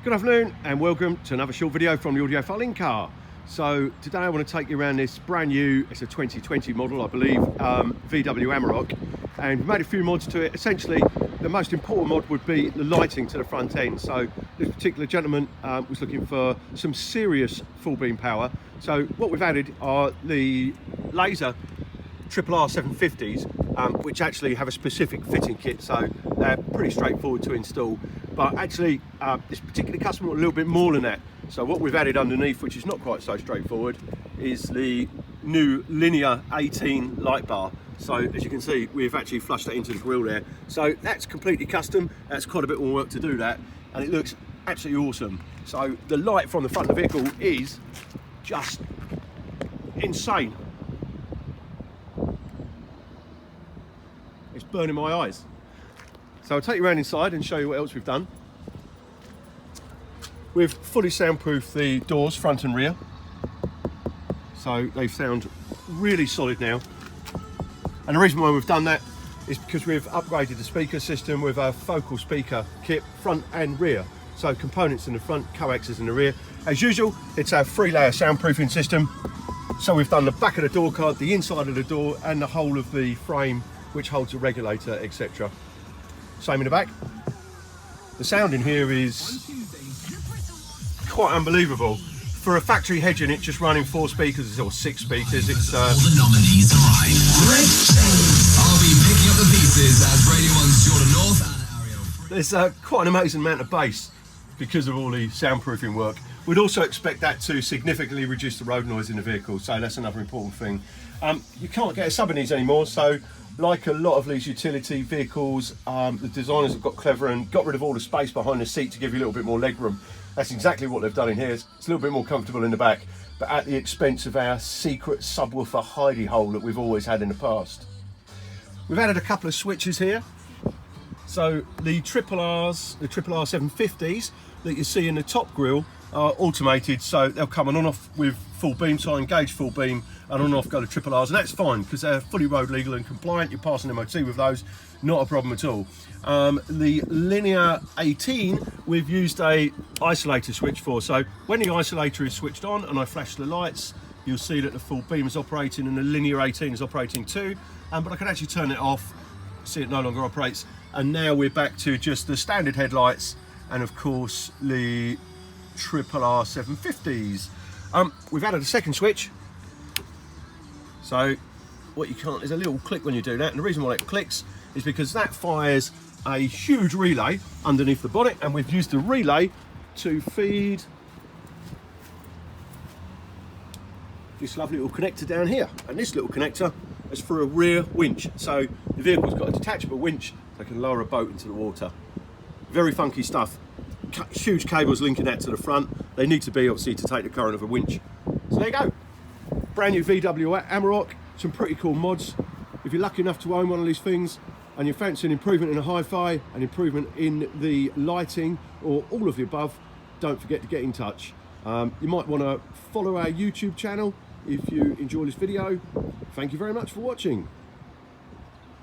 Good afternoon and welcome to another short video from the Audiofile-Incar. So today I want to take you around this brand new, it's a 2020 model I believe, VW Amarok, and we made a few mods to it. Essentially the most important mod would be the lighting to the front end. So this particular gentleman was looking for some serious full beam power. So what we've added are the Lazer Triple R 750s, which actually have a specific fitting kit, so they're pretty straightforward to install. But actually, this particular customer wanted a little bit more than that. So what we've added underneath, which is not quite so straightforward, is the new Linear 18 light bar. So as you can see, we've actually flushed that into the grille there. So that's completely custom. That's quite a bit more work to do that, and it looks absolutely awesome. So the light from the front of the vehicle is just insane. It's burning my eyes. So I'll take you around inside and show you what else we've done. We've fully soundproofed the doors, front and rear. So they sound really solid now. And the reason why we've done that is because we've upgraded the speaker system with a focal speaker kit, front and rear. So components in the front, coaxes in the rear. As usual, it's our 3-layer soundproofing system. So we've done the back of the door card, the inside of the door, and the whole of the frame, which holds a regulator, etc. Same in the back. The sound in here is quite unbelievable. For a factory head unit just running 4 speakers or 6 speakers, it's all the nominees arrive. I'll be picking up the pieces as Radio 1's Jordan North and Ariel. There's quite an amazing amount of bass because of all the soundproofing work. We'd also expect that to significantly reduce the road noise in the vehicle, so that's another important thing. You can't get a sub in these anymore, so like a lot of these utility vehicles, the designers have got clever and got rid of all the space behind the seat to give you a little bit more leg room. That's exactly what they've done in here. It's a little bit more comfortable in the back, but at the expense of our secret subwoofer hidey hole that we've always had in the past. We've added a couple of switches here. So the Triple R 750s that you see in the top grille are automated, so they'll come on and off with full beam, so I engage full beam and on and off go to Triple Rs, and that's fine because they're fully road legal and compliant. You're passing MOT with those, not a problem at all. The Linear 18 we've used a isolator switch for, so when the isolator is switched on and I flash the lights, you'll see that the full beam is operating and the Linear 18 is operating too, but I can actually turn it off, see it no longer operates, and now we're back to just the standard headlights and of course the Triple R 750s. We've added a second switch, so what you can't, there's a little click when you do that, and the reason why it clicks is because that fires a huge relay underneath the bonnet, and we've used the relay to feed this lovely little connector down here, and this little connector is for a rear winch. So the vehicle's got a detachable winch that can lower a boat into the water. Very funky stuff. Huge cables linking that to the front. They need to be obviously to take the current of a winch. So there you go. Brand new VW Amarok, some pretty cool mods. If you're lucky enough to own one of these things and you fancy an improvement in the hi-fi, an improvement in the lighting, or all of the above, don't forget to get in touch. You might want to follow our YouTube channel if you enjoy this video. Thank you very much for watching.